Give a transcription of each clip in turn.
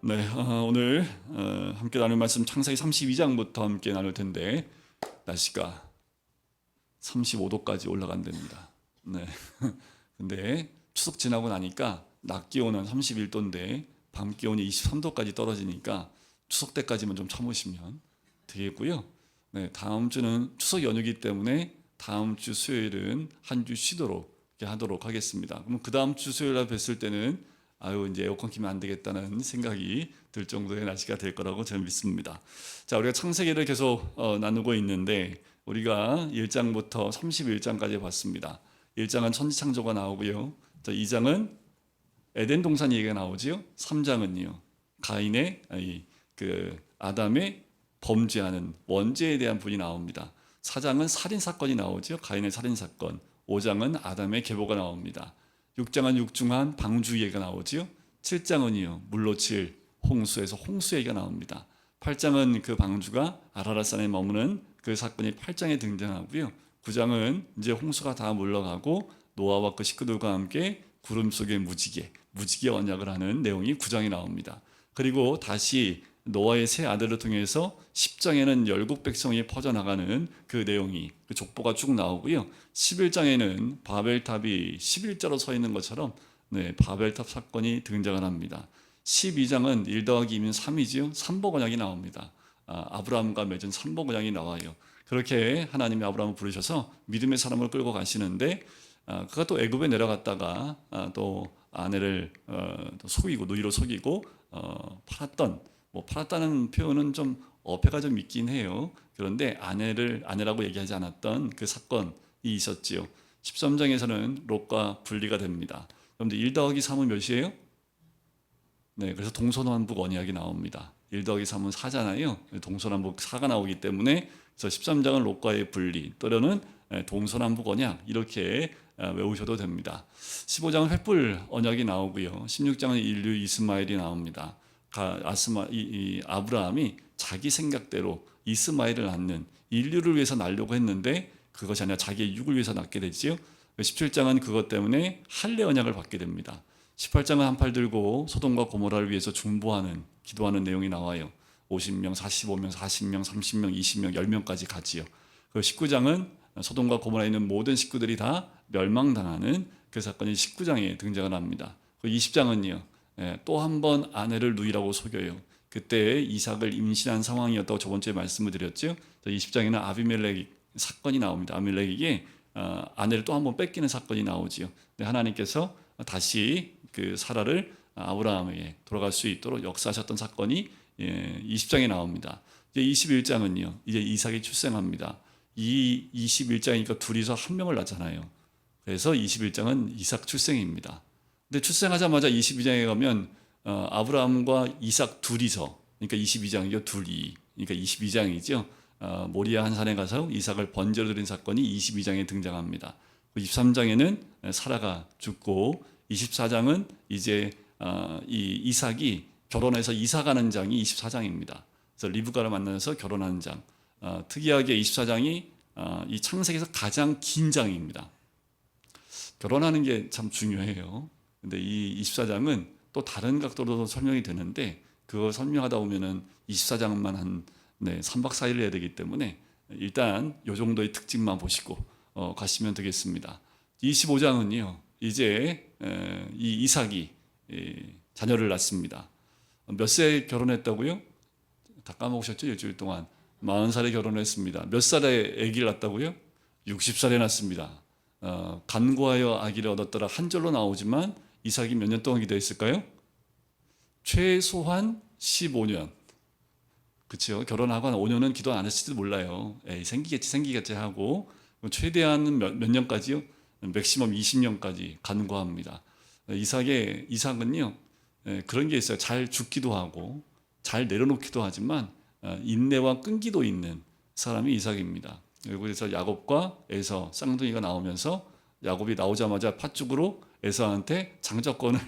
네, 오늘 함께 나눌 말씀 창세기 32장부터 함께 나눌 텐데 날씨가 35도까지 올라간답니다. 네, 근데 추석 지나고 나니까 낮 기온은 31도인데 밤 기온이 23도까지 떨어지니까 추석 때까지만 좀 참으시면 되겠고요. 네, 다음 주는 추석 연휴이기 때문에 다음 주 수요일은 한 주 쉬도록 이렇게 하도록 하겠습니다. 그럼 그 다음 주 수요일 날 뵀을 때는 아유 이제 에어컨 키면 안 되겠다는 생각이 들 정도의 날씨가 될 거라고 저는 믿습니다. 자, 우리가 창세기를 계속 나누고 있는데 우리가 1장부터 31장까지 봤습니다. 1장은 천지창조가 나오고요. 자, 2장은 에덴 동산 얘기가 나오지요. 3장은요. 가인의 그 아담의 범죄하는 원죄에 대한 분이 나옵니다. 4장은 살인 사건이 나오죠. 가인의 살인 사건. 5장은 아담의 계보가 나옵니다. 6장은 육중한 방주 얘기가 나오지요. 7장은요. 물로 칠 홍수에서 홍수 얘기가 나옵니다. 8장은 그 방주가 아라랏산에 머무는 그 사건이 8장에 등장하고요. 9장은 이제 홍수가 다 물러가고 노아와 그 식구들과 함께 구름 속에 무지개 언약을 하는 내용이 9장에 나옵니다. 그리고 다시 노아의 세 아들을 통해서 10장에는 열국 백성이 퍼져나가는 그 내용이 그 족보가 쭉 나오고요. 11장에는 바벨탑이 11자로 서 있는 것처럼 바벨탑 사건이 등장을 합니다. 12장은 1 더하기 2면 3이지요. 삼복 언약이 나옵니다. 아브라함과 맺은 삼복 언약이 나와요. 그렇게 하나님이 아브라함을 부르셔서 믿음의 사람을 끌고 가시는데 그가 또 애굽에 내려갔다가 또 아내를 또 속이고 누이로 속이고 팔았다는 표현은 좀 어폐가 좀 있긴 해요. 그런데 아내라고 얘기하지 않았던 그 사건이 있었지요. 13장에서는 롯과 분리가 됩니다. 그런데 1 더하기 3은 몇이에요? 네, 그래서 동서남북 언약이 나옵니다. 1 더하기 3은 4잖아요. 동서남북 4가 나오기 때문에 그래서 13장은 롯과의 분리, 또는 동서남북 언약 이렇게 외우셔도 됩니다. 15장은 횃불 언약이 나오고요. 16장은 인류 이스마엘이 나옵니다. 아브라함이 자기 생각대로 이스마엘을 낳는 인류를 위해서 낳으려고 했는데 그것이 아니라 자기의 육을 위해서 낳게 되지요. 17장은 그것 때문에 할례 언약을 받게 됩니다. 18장은 한 팔 들고 소돔과 고모라를 위해서 중보하는 기도하는 내용이 나와요. 50명, 45명, 40명, 30명, 20명, 10명까지 가지요. 그리고 19장은 소돔과 고모라에 있는 모든 식구들이 다 멸망당하는 그 사건이 19장에 등장을 합니다. 20장은요. 또 한 번 아내를 누이라고 속여요. 그때 이삭을 임신한 상황이었다고 저번 주에 말씀을 드렸죠. 20장에는 아비멜렉 사건이 나옵니다. 아비멜렉에게 아내를 또 한 번 뺏기는 사건이 나오지요. 하나님께서 다시 그 사라를 아브라함에게 돌아갈 수 있도록 역사하셨던 사건이 20장에 나옵니다. 이제 21장은요. 이제 이삭이 출생합니다. 이 21장이니까 둘이서 한 명을 낳잖아요. 그래서 21장은 이삭 출생입니다. 근데 출생하자마자 22장에 가면 아브라함과 이삭 둘이서, 그러니까 22장이죠. 둘이, 그러니까 22장이죠. 모리아 한 산에 가서 이삭을 번제로 드린 사건이 22장에 등장합니다. 23장에는 사라가 죽고 24장은 이제 이 이삭이 결혼해서 이사가는 장이 24장입니다. 그래서 리브가를 만나서 결혼하는 장. 특이하게 24장이 이 창세기에서 가장 긴 장입니다. 결혼하는 게 참 중요해요. 근데 이 24장은 또 다른 각도로도 설명이 되는데 그거 설명하다 보면은 24장만 한 3박 4일을 해야 되기 때문에 일단 이 정도의 특징만 보시고 가시면 되겠습니다. 25장은요. 이제 이 이삭이 자녀를 낳습니다. 몇 세 결혼했다고요? 다 까먹으셨죠? 일주일 동안 40살에 결혼했습니다. 몇 살에 아기를 낳았다고요? 60살에 낳습니다. 간구하여 아기를 얻었더라 한 절로 나오지만 이삭이 몇 년 동안 기도했을까요? 최소한 15년. 그렇죠. 결혼하고 한 5년은 기도 안 했을지도 몰라요. 생기겠지 하고 최대한 몇 년까지요? 맥시멈 20년까지 간구합니다. 이삭은요. 그런 게 있어요. 잘 죽기도 하고 잘 내려놓기도 하지만 인내와 끈기도 있는 사람이 이삭입니다. 그래서 야곱과 에서 쌍둥이가 나오면서 야곱이 나오자마자 팥죽으로 에서한테 장자권을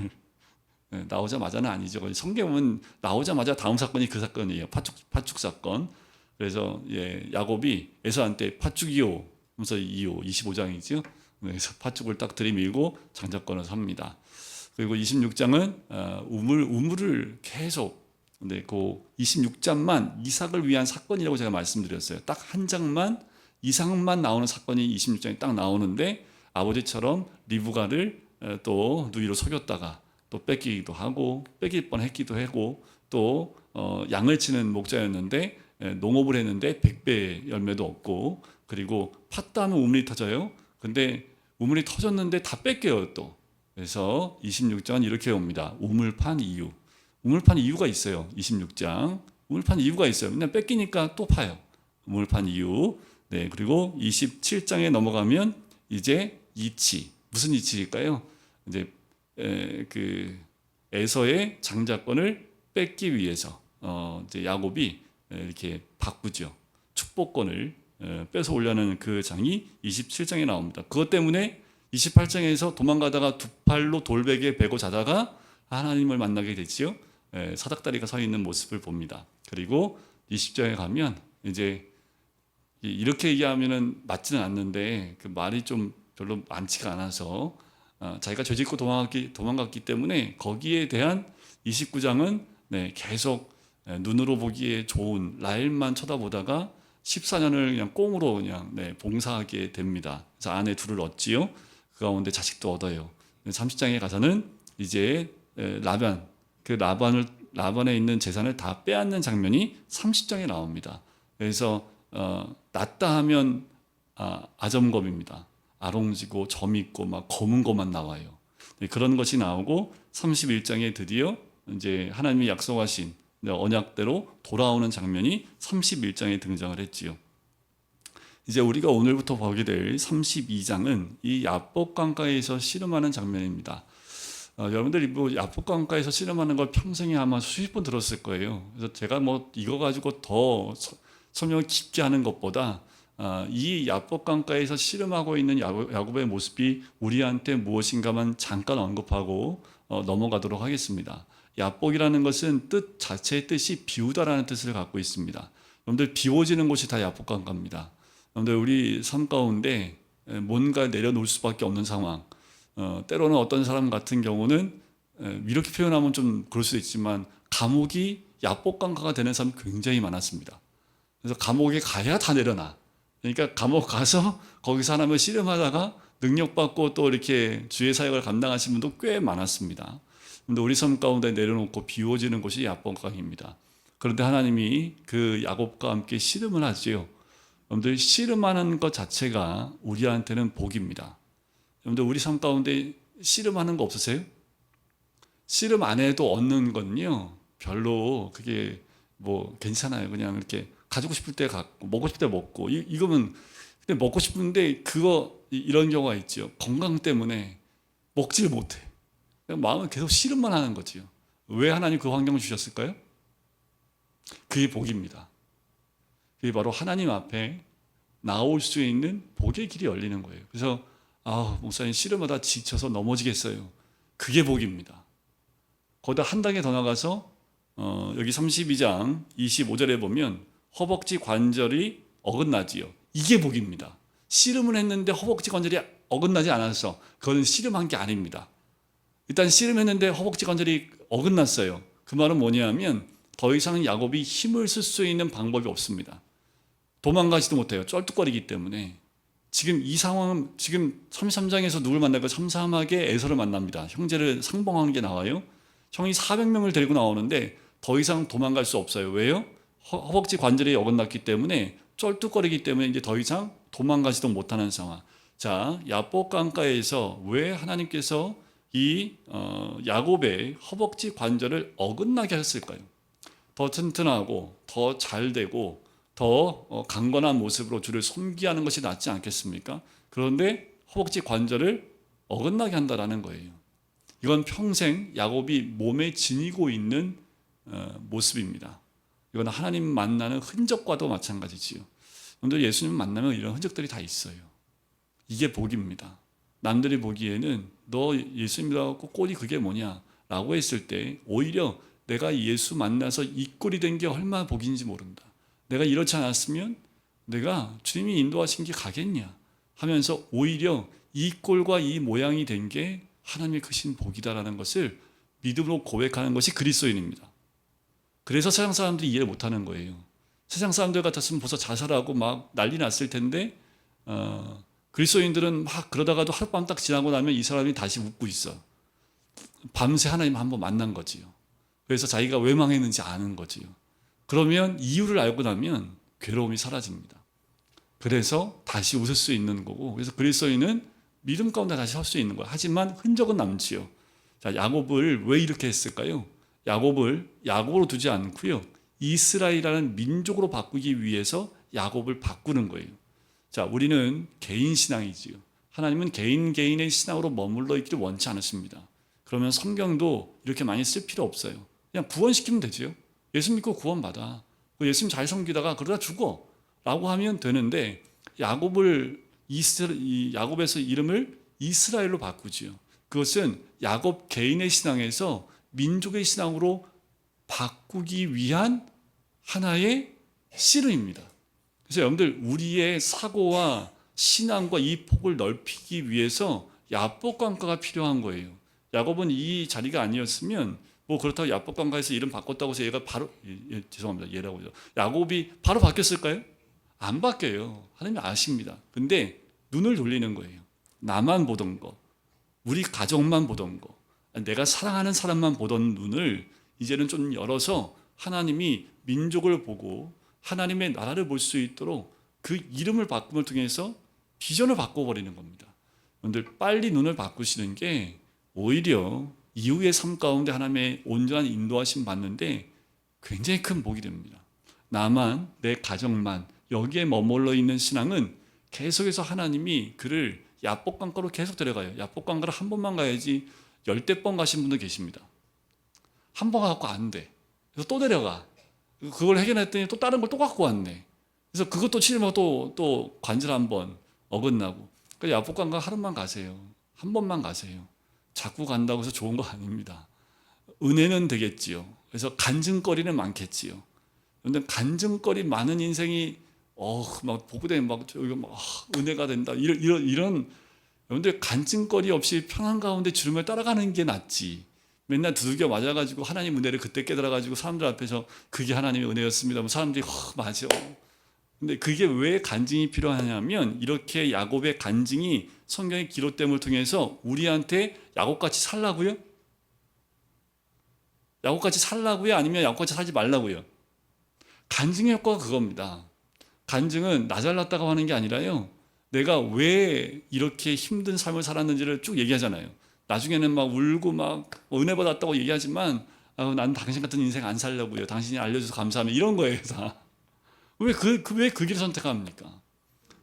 나오자마자는 아니죠. 성경은 나오자마자 다음 사건이 그 사건이에요. 팥죽 사건. 그래서 야곱이 에서한테 팥죽이요 하면서 25장이죠. 그래서 팥죽을 딱 들이밀고 장자권을 삽니다. 그리고 26장은 우물을 계속 근데 그 26장만 이삭을 위한 사건이라고 제가 말씀드렸어요. 딱 한 장만 이삭만 나오는 사건이 26장에 딱 나오는데 아버지처럼 리브가를 또 누이로 속였다가 또 뺏기기도 하고 뺏길 뻔했기도 하고 또 양을 치는 목자였는데 농업을 했는데 100배의 열매도 없고 그리고 팠다 하면 우물이 터져요. 근데 우물이 터졌는데 다 뺏겨요 또. 그래서 26장은 이렇게 옵니다. 우물 판 이유. 우물 판 이유가 있어요. 26장. 우물 판 이유가 있어요. 그냥 뺏기니까 또 파요. 우물 판 이유. 네, 그리고 27장에 넘어가면 이제 이치. 무슨 이치일까요? 이제 그 에서의 장자권을 뺏기 위해서 이제 야곱이 이렇게 바꾸죠. 축복권을 뺏어 오려는 그 장이 27장에 나옵니다. 그것 때문에 28장에서 도망가다가 두 팔로 돌베개에 베고 자다가 하나님을 만나게 되지요. 사닥다리가 서 있는 모습을 봅니다. 그리고 20장에 가면 이제 이렇게 얘기하면은 맞지는 않는데 그 말이 좀 별로 많지가 않아서 자기가 죄짓고 도망갔기 때문에 거기에 대한 29장은 계속 눈으로 보기에 좋은 라헬만 쳐다보다가 14년을 그냥 꽁으로 그냥 봉사하게 됩니다. 그래서 아내 둘을 얻지요. 그 가운데 자식도 얻어요. 30장에 가서는 이제 라반에 있는 재산을 다 빼앗는 장면이 30장에 나옵니다. 그래서 낫다 하면 아점검입니다. 아롱지고 점 있고 막 검은 것만 나와요. 그런 것이 나오고 31장에 드디어 이제 하나님이 약속하신 언약대로 돌아오는 장면이 31장에 등장을 했지요. 이제 우리가 오늘부터 보게 될 32장은 이 야복 강가에서 씨름하는 장면입니다. 여러분들이 뭐 야복 강가에서 씨름하는 걸 평생에 아마 수십 번 들었을 거예요. 그래서 제가 뭐 이거 가지고 더 설명을 깊게 하는 것보다 이 야복 강가에서 씨름하고 있는 야곱의 모습이 우리한테 무엇인가만 잠깐 언급하고 넘어가도록 하겠습니다. 야복이라는 것은 뜻 자체의 뜻이 비우다라는 뜻을 갖고 있습니다. 여러분들 비워지는 곳이 다 야복 강가입니다. 여러분들 우리 삶 가운데 뭔가 내려놓을 수밖에 없는 상황. 때로는 어떤 사람 같은 경우는 이렇게 표현하면 좀 그럴 수도 있지만 감옥이 야복 강가가 되는 사람이 굉장히 많았습니다. 그래서 감옥에 가야 다 내려놔. 그러니까 감옥 가서 거기서 하나님을 씨름하다가 능력받고 또 이렇게 주의 사역을 감당하신 분도 꽤 많았습니다. 근데 우리 삶 가운데 내려놓고 비워지는 곳이 야복강입니다. 그런데 하나님이 그 야곱과 함께 씨름을 하지요. 여러분들 씨름하는 것 자체가 우리한테는 복입니다. 여러분들 우리 삶 가운데 씨름하는 거 없으세요? 씨름 안 해도 얻는 건요 별로 그게 뭐 괜찮아요. 그냥 이렇게 가지고 싶을 때 갖고 먹고 싶을 때 먹고 이거면 근데 먹고 싶은데 그거 이런 경우가 있죠. 건강 때문에 먹지를 못해. 마음은 계속 씨름만 하는 거지요. 왜 하나님 그 환경을 주셨을까요? 그게 복입니다. 그게 바로 하나님 앞에 나올 수 있는 복의 길이 열리는 거예요. 그래서 목사님 씨름하다 지쳐서 넘어지겠어요. 그게 복입니다. 거기다 한 단계 더 나가서 여기 32장 25절에 보면 허벅지 관절이 어긋나지요. 이게 복입니다. 씨름을 했는데 허벅지 관절이 어긋나지 않았어. 그건 씨름한 게 아닙니다. 일단 씨름했는데 허벅지 관절이 어긋났어요. 그 말은 뭐냐면 더 이상 야곱이 힘을 쓸 수 있는 방법이 없습니다. 도망가지도 못해요. 쩔뚝거리기 때문에. 지금 이 상황은 지금 33장에서 누굴 만날까? 삼삼하게 에서를 만납니다. 형제를 상봉하는 게 나와요. 형이 400명을 데리고 나오는데 더 이상 도망갈 수 없어요. 왜요? 허벅지 관절이 어긋났기 때문에 쩔뚝거리기 때문에 이제 더 이상 도망가지도 못하는 상황. 자, 야복 강가에서 왜 하나님께서 이 야곱의 허벅지 관절을 어긋나게 하셨을까요? 더 튼튼하고 더 잘되고 더 강건한 모습으로 주를 섬기하는 것이 낫지 않겠습니까? 그런데 허벅지 관절을 어긋나게 한다라는 거예요. 이건 평생 야곱이 몸에 지니고 있는 모습입니다. 이건 하나님 만나는 흔적과도 마찬가지지요. 여러분들 예수님 만나면 이런 흔적들이 다 있어요. 이게 복입니다. 남들이 보기에는 너 예수 믿어갖고 꼴이 그게 뭐냐 라고 했을 때 오히려 내가 예수 만나서 이 꼴이 된 게 얼마나 복인지 모른다. 내가 이렇지 않았으면 내가 주님이 인도하신 게 가겠냐 하면서 오히려 이 꼴과 이 모양이 된 게 하나님의 크신 복이다라는 것을 믿음으로 고백하는 것이 그리스도인입니다. 그래서 세상 사람들이 이해를 못하는 거예요. 세상 사람들 같았으면 벌써 자살하고 막 난리 났을 텐데 그리스도인들은 막 그러다가도 하룻밤 딱 지나고 나면 이 사람이 다시 웃고 있어. 밤새 하나님 한번 만난 거지요. 그래서 자기가 왜 망했는지 아는 거지요. 그러면 이유를 알고 나면 괴로움이 사라집니다. 그래서 다시 웃을 수 있는 거고, 그래서 그리스도인은 믿음 가운데 다시 설 수 있는 거예요. 하지만 흔적은 남지요. 자, 야곱을 왜 이렇게 했을까요? 야곱을 야곱으로 두지 않고요, 이스라엘이라는 민족으로 바꾸기 위해서 야곱을 바꾸는 거예요. 자, 우리는 개인 신앙이지요. 하나님은 개인의 신앙으로 머물러 있기를 원치 않으십니다. 그러면 성경도 이렇게 많이 쓸 필요 없어요. 그냥 구원시키면 되죠. 예수 믿고 구원받아. 예수님 잘 섬기다가 그러다 죽어 라고 하면 되는데, 야곱에서 이름을 이스라엘로 바꾸지요. 그것은 야곱 개인의 신앙에서 민족의 신앙으로 바꾸기 위한 하나의 씨름입니다. 그래서 여러분들, 우리의 사고와 신앙과 이 폭을 넓히기 위해서 야복강가가 필요한 거예요. 야곱은 이 자리가 아니었으면 뭐 그렇다고 야복강가에서 이름 바꿨다고 해서 얘가 바로 죄송합니다. 얘라고요. 야곱이 바로 바뀌었을까요? 안 바뀌어요. 하나님이 아십니다. 근데 눈을 돌리는 거예요. 나만 보던 거, 우리 가족만 보던 거, 내가 사랑하는 사람만 보던 눈을 이제는 좀 열어서 하나님이 민족을 보고 하나님의 나라를 볼 수 있도록 그 이름을 바꿈을 통해서 비전을 바꿔버리는 겁니다. 여러분들, 빨리 눈을 바꾸시는 게 오히려 이후의 삶 가운데 하나님의 온전한 인도하심 받는데 굉장히 큰 복이 됩니다. 나만, 내 가정만 여기에 머물러 있는 신앙은 계속해서 하나님이 그를 야복강가로 계속 데려가요. 야복강가를 한 번만 가야지 10대 번 가신 분도 계십니다. 한 번 가고 안 돼. 그래서 또 데려가. 그걸 해결했더니 또 다른 걸 또 갖고 왔네. 그래서 그것도 치면 또 관절 한번 어긋나고. 그러니까 야복강가 하루만 가세요. 한 번만 가세요. 자꾸 간다고 해서 좋은 거 아닙니다. 은혜는 되겠지요. 그래서 간증거리는 많겠지요. 그런데 간증거리 많은 인생이 막 복되면 막 은혜가 된다. 이런 여러분들, 간증거리 없이 평안 가운데 주름을 따라가는 게 낫지. 맨날 두들겨 맞아가지고 하나님 은혜를 그때 깨달아가지고 사람들 앞에서 그게 하나님의 은혜였습니다. 사람들이 맞아. 근데 그게 왜 간증이 필요하냐면, 이렇게 야곱의 간증이 성경의 기록됨을 통해서 우리한테 야곱같이 살라고요? 야곱같이 살라고요? 아니면 야곱같이 살지 말라고요? 간증의 효과가 그겁니다. 간증은 나 잘났다고 하는 게 아니라요, 내가 왜 이렇게 힘든 삶을 살았는지를 쭉 얘기하잖아요. 나중에는 막 울고 막 은혜 받았다고 얘기하지만, 난 당신 같은 인생 안 살려고요. 당신이 알려줘서 감사하며, 이런 거예요. 다. 왜 그 길을 선택합니까?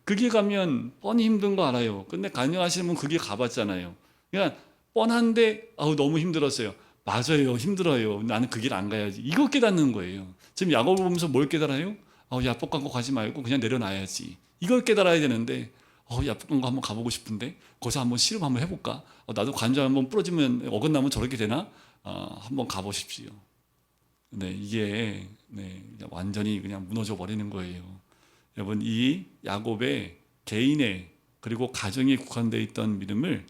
그 길 가면 뻔히 힘든 거 알아요. 근데 간증하시는 분 그 길 가봤잖아요. 그냥 뻔한데 너무 힘들었어요. 맞아요, 힘들어요. 나는 그 길 안 가야지. 이거 깨닫는 거예요. 지금 야곱을 보면서 뭘 깨달아요? 야복강가 가지 말고 그냥 내려놔야지. 이걸 깨달아야 되는데, 야복강가 한번 가보고 싶은데 거기서 한번 실험 한번 해볼까? 나도 관절 한번 부러지면 어긋나면 저렇게 되나? 한번 가보십시오. 네, 이게 완전히 그냥 무너져 버리는 거예요. 여러분, 이 야곱의 개인의 그리고 가정에 국한되어 있던 믿음을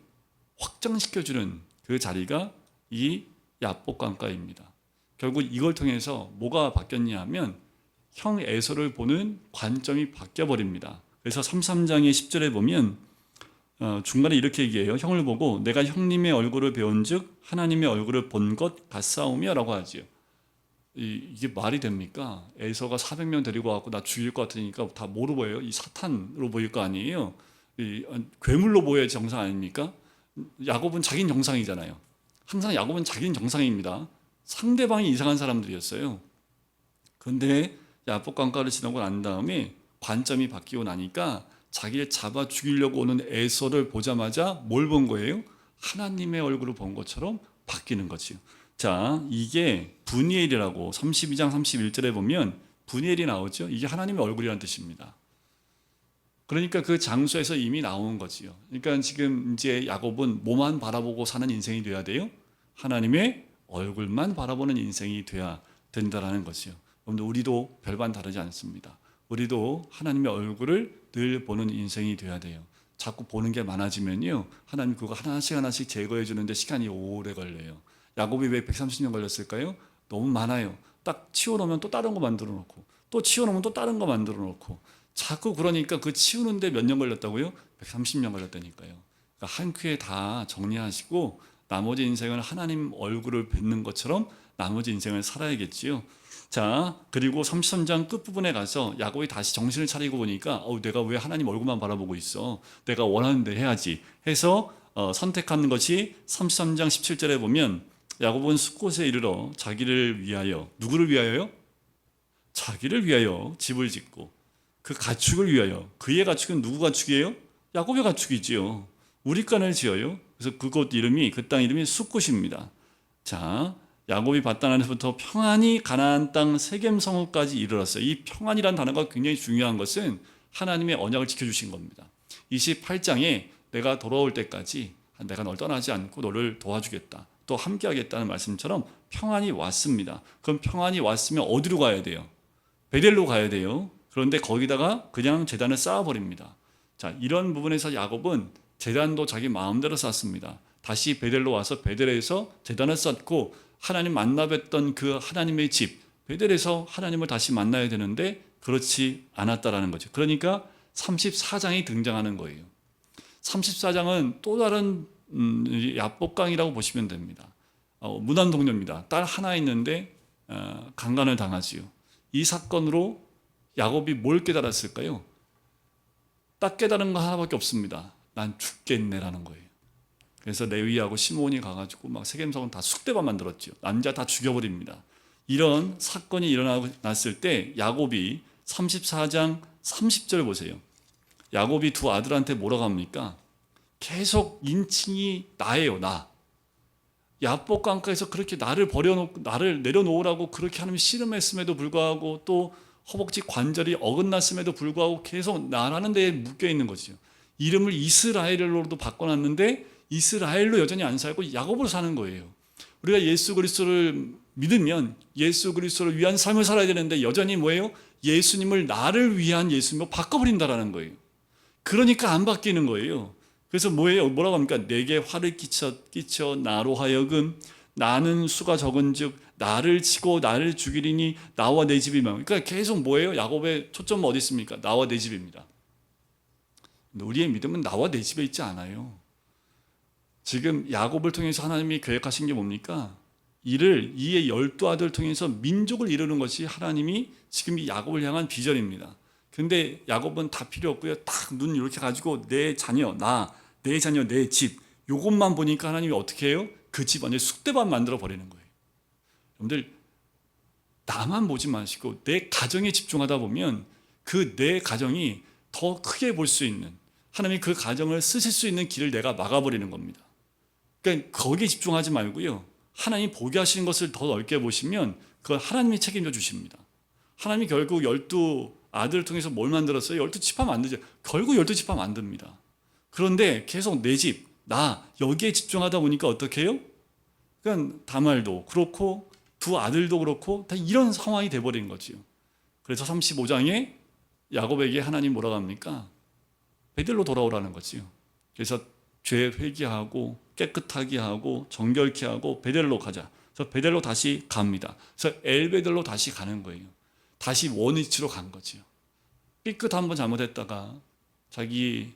확장시켜주는 그 자리가 이 야복강가입니다. 결국 이걸 통해서 뭐가 바뀌었냐 하면, 형 에서를 보는 관점이 바뀌어버립니다. 그래서 33장의 10절에 보면 중간에 이렇게 얘기해요. 형을 보고 내가 형님의 얼굴을 배운 즉 하나님의 얼굴을 본 것 같사오며 라고 하지요. 이게 말이 됩니까? 에서가 400명 데리고 와서 나 죽일 것 같으니까 다 뭐로 보여요? 이 사탄으로 보일 거 아니에요? 괴물로 보여야 정상 아닙니까? 야곱은 자기는 정상이잖아요. 항상 야곱은 자기는 정상입니다. 상대방이 이상한 사람들이었어요. 그런데 야복강가를 지나고 난 다음에 관점이 바뀌고 나니까 자기를 잡아 죽이려고 오는 에서를 보자마자 뭘 본 거예요? 하나님의 얼굴을 본 것처럼 바뀌는 거지요. 자, 이게 분이엘이라고 32장 31절에 보면 분이엘이 나오죠. 이게 하나님의 얼굴이라는 뜻입니다. 그러니까 그 장소에서 이미 나온 거지요. 그러니까 지금 이제 야곱은 뭐만 바라보고 사는 인생이 돼야 돼요? 하나님의 얼굴만 바라보는 인생이 돼야 된다라는 거지요. 여러분들, 우리도 별반 다르지 않습니다. 우리도 하나님의 얼굴을 늘 보는 인생이 돼야 돼요. 자꾸 보는 게 많아지면요, 하나님 그거 하나씩 제거해 주는데 시간이 오래 걸려요. 야곱이 왜 130년 걸렸을까요? 너무 많아요. 딱 치워놓으면 또 다른 거 만들어 놓고 또 치워놓으면 또 다른 거 만들어 놓고 자꾸 그러니까 그 치우는데 몇 년 걸렸다고요? 130년 걸렸다니까요. 그러니까 한 큐에 다 정리하시고 나머지 인생을 하나님 얼굴을 뵙는 것처럼 나머지 인생을 살아야겠지요. 자, 그리고 33장 끝부분에 가서 야곱이 다시 정신을 차리고 보니까 내가 왜 하나님 얼굴만 바라보고 있어? 내가 원하는 데 해야지 해서 선택하는 것이 33장 17절에 보면 야곱은 숫곳에 이르러 자기를 위하여, 누구를 위하여요? 자기를 위하여 집을 짓고 그 가축을 위하여, 그의 가축은 누구 가축이에요? 야곱의 가축이지요. 우리 간을 지어요. 그래서 그곳 이름이, 그 땅 이름이 숫곳입니다. 자, 야곱이 바단 안에서부터 평안히 가나안 땅 세겜 성읍까지 이르렀어요. 이 평안이라는 단어가 굉장히 중요한 것은 하나님의 언약을 지켜주신 겁니다. 28장에 내가 돌아올 때까지 내가 널 떠나지 않고 너를 도와주겠다, 또 함께하겠다는 말씀처럼 평안이 왔습니다. 그럼 평안이 왔으면 어디로 가야 돼요? 베델로 가야 돼요. 그런데 거기다가 그냥 제단을 쌓아버립니다. 자, 이런 부분에서 야곱은 제단도 자기 마음대로 쌓습니다. 다시 베델로 와서 베델에서 제단을 쌓고 하나님 만나 뵀던 그 하나님의 집 베델에서 하나님을 다시 만나야 되는데 그렇지 않았다라는 거죠. 그러니까 34장이 등장하는 거예요. 34장은 또 다른 야복강이라고 보시면 됩니다. 무난동녀입니다. 딸 하나 있는데 강간을 당하지요. 이 사건으로 야곱이 뭘 깨달았을까요? 딱 깨달은 거 하나밖에 없습니다. 난 죽겠네라는 거예요. 그래서 레위하고 시몬이 가가지고 막 세겜성은 다 쑥대밭 만들었죠. 남자 다 죽여버립니다. 이런 사건이 일어났을 때 야곱이 34장 30절 보세요. 야곱이 두 아들한테 뭐라고 합니까? 계속 인칭이 나예요, 나. 야복강가에서 그렇게 나를 버려놓고 나를 내려놓으라고 그렇게 하나님이 씨름했음에도 불구하고 또 허벅지 관절이 어긋났음에도 불구하고 계속 나라는 데에 묶여 있는 거죠. 이름을 이스라엘로도 바꿔놨는데 이스라엘로 여전히 안 살고 야곱으로 사는 거예요. 우리가 예수 그리스도를 믿으면 예수 그리스도를 위한 삶을 살아야 되는데 여전히 뭐예요? 예수님을 나를 위한 예수님으로 바꿔버린다라는 거예요. 그러니까 안 바뀌는 거예요. 그래서 뭐예요? 뭐라고 합니까? 내게 화를 끼쳐 나로 하여금 나는 수가 적은즉 나를 치고 나를 죽이리니 나와 내 집이면. 그러니까 계속 뭐예요? 야곱의 초점은 어디 있습니까? 나와 내 집입니다. 우리의 믿음은 나와 내 집에 있지 않아요. 지금 야곱을 통해서 하나님이 계획하신 게 뭡니까? 이의 12아들을 통해서 민족을 이루는 것이 하나님이 지금 이 야곱을 향한 비전입니다. 근데 야곱은 다 필요 없고요. 딱 눈 이렇게 가지고 내 자녀, 내 자녀, 내 집 요것만 보니까 하나님이 어떻게 해요? 그 집 완전히 쑥대밭 만들어 버리는 거예요. 여러분들 나만 보지 마시고 내 가정에 집중하다 보면 그 내 가정이 더 크게 볼 수 있는, 하나님이 그 가정을 쓰실 수 있는 길을 내가 막아버리는 겁니다. 그러니까 거기에 집중하지 말고요. 하나님이 보게 하시는 것을 더 넓게 보시면 그건 하나님이 책임져 주십니다. 하나님이 결국 12아들을 통해서 뭘 만들었어요? 12지파 만들죠. 결국 12지파 만듭니다. 그런데 계속 내 집, 나 여기에 집중하다 보니까 어떻게 해요? 그러니까 다말도 그렇고 두 아들도 그렇고 다 이런 상황이 돼버린 거지요. 그래서 35장에 야곱에게 하나님 뭐라고 합니까? 베델로 돌아오라는 거지요. 그래서 죄 회개하고 깨끗하게 하고 정결케 하고 베델로 가자. 그래서 베델로 다시 갑니다. 그래서 엘베델로 다시 가는 거예요. 다시 원위치로 간 거지요. 삐끗 한번 잘못했다가 자기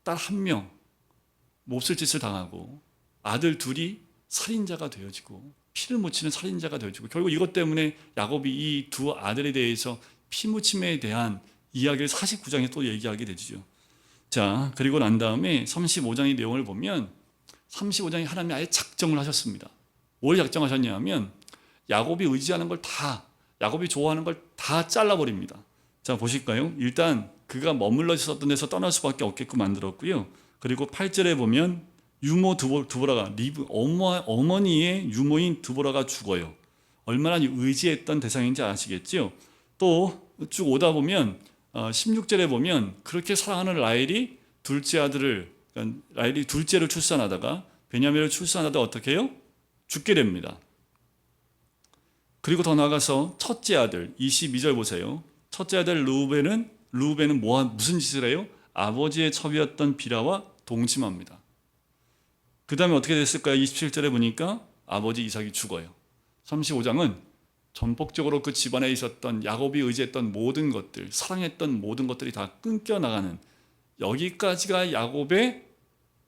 딸 한 명 몹쓸 짓을 당하고 아들 둘이 살인자가 되어지고 피를 묻히는 살인자가 되어지고 결국 이것 때문에 야곱이 이 두 아들에 대해서 피 묻힘에 대한 이야기를 49장에 또 얘기하게 되죠. 자, 그리고 난 다음에 35장의 내용을 보면 35장에 하나님이 아예 작정을 하셨습니다. 뭘 작정하셨냐면 야곱이 의지하는 걸 다, 야곱이 좋아하는 걸 다 잘라버립니다. 자, 보실까요? 일단 그가 머물러 있었던 데서 떠날 수밖에 없게끔 만들었고요. 그리고 8절에 보면 유모 두보라가 어머니의 유모인 두보라가 죽어요. 얼마나 의지했던 대상인지 아시겠죠? 또 쭉 오다 보면 16절에 보면 그렇게 사랑하는 라헬이 둘째 아들을, 그러니까 라헬이 둘째를 출산하다가 베냐민을 출산하다 어떻게 해요? 죽게 됩니다. 그리고 더 나아가서 첫째 아들 22절 보세요. 첫째 아들 르우벤은 무슨 짓을 해요? 아버지의 첩이었던 비라와 동침합니다. 그 다음에 어떻게 됐을까요? 27절에 보니까 아버지 이삭이 죽어요. 35장은 전폭적으로 그 집안에 있었던 야곱이 의지했던 모든 것들, 사랑했던 모든 것들이 다 끊겨 나가는, 여기까지가 야곱의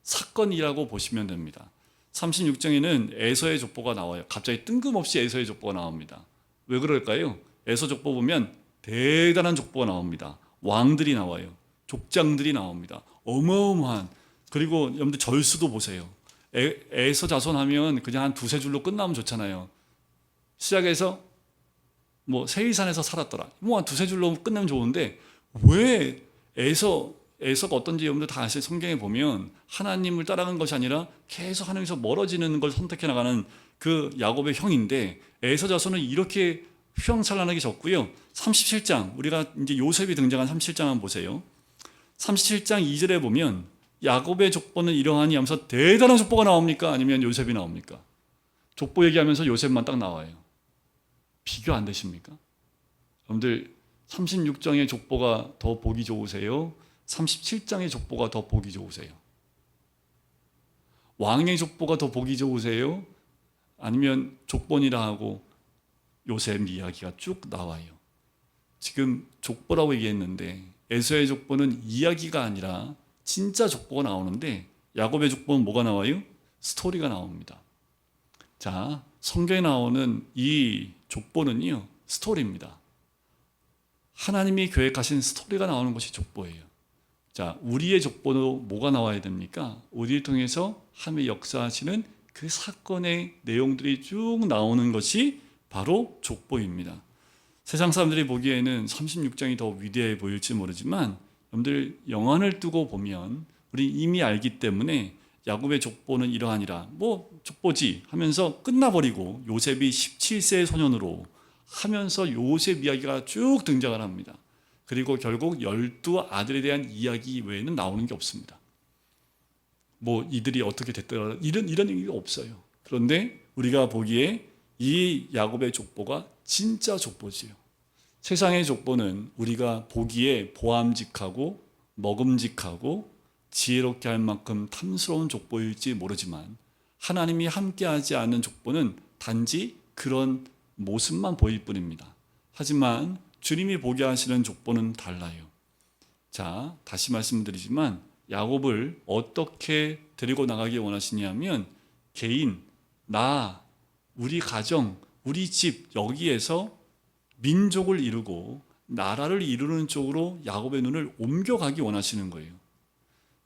사건이라고 보시면 됩니다. 36장에는 에서의 족보가 나와요. 갑자기 뜬금없이 에서의 족보가 나옵니다. 왜 그럴까요? 에서 족보 보면 대단한 족보가 나옵니다. 왕들이 나와요. 족장들이 나옵니다. 어마어마한. 그리고 여러분들 절수도 보세요. 에서 자손하면 그냥 한 두세 줄로 끝나면 좋잖아요. 시작해서 뭐 세이산에서 살았더라. 뭐 한 두세 줄로 끝나면 좋은데 왜 에서가 어떤지 여러분들 다 아시죠? 성경에 보면 하나님을 따라가는 것이 아니라 계속 하나님에서 멀어지는 걸 선택해 나가는 그 야곱의 형인데, 에서 자손은 이렇게 휘황찬란하게 적고요. 37장, 우리가 이제 요셉이 등장한 37장 한번 보세요. 37장 2절에 보면 야곱의 족보는 이러하니 하면서 대단한 족보가 나옵니까? 아니면 요셉이 나옵니까? 족보 얘기하면서 요셉만 딱 나와요. 비교 안 되십니까? 여러분들 36장의 족보가 더 보기 좋으세요? 37장의 족보가 더 보기 좋으세요? 왕의 족보가 더 보기 좋으세요? 아니면 족본이라 하고 요셉 이야기가 쭉 나와요. 지금 족보라고 얘기했는데 에서의 족보는 이야기가 아니라 진짜 족보가 나오는데, 야곱의 족보는 뭐가 나와요? 스토리가 나옵니다. 자, 성경에 나오는 이 족보는요, 스토리입니다. 하나님이 계획하신 스토리가 나오는 것이 족보예요. 자, 우리의 족보도 뭐가 나와야 됩니까? 우리를 통해서 하나님의 역사하시는 그 사건의 내용들이 쭉 나오는 것이 바로 족보입니다. 세상 사람들이 보기에는 36장이 더 위대해 보일지 모르지만, 여러분들 영안을 뜨고 보면 우리 이미 알기 때문에 야곱의 족보는 이러하니라, 뭐 족보지 하면서 끝나버리고 요셉이 17세의 소년으로 하면서 요셉 이야기가 쭉 등장을 합니다. 그리고 결국 12아들에 대한 이야기 외에는 나오는 게 없습니다. 뭐 이들이 어떻게 됐더라 이런 얘기가 없어요. 그런데 우리가 보기에 이 야곱의 족보가 진짜 족보지요. 세상의 족보는 우리가 보기에 보암직하고 먹음직하고 지혜롭게 할 만큼 탐스러운 족보일지 모르지만, 하나님이 함께하지 않는 족보는 단지 그런 모습만 보일 뿐입니다. 하지만 주님이 보게 하시는 족보는 달라요. 자, 다시 말씀드리지만 야곱을 어떻게 데리고 나가기 원하시냐면, 개인, 나, 우리 가정, 우리 집, 여기에서 민족을 이루고 나라를 이루는 쪽으로 야곱의 눈을 옮겨가기 원하시는 거예요.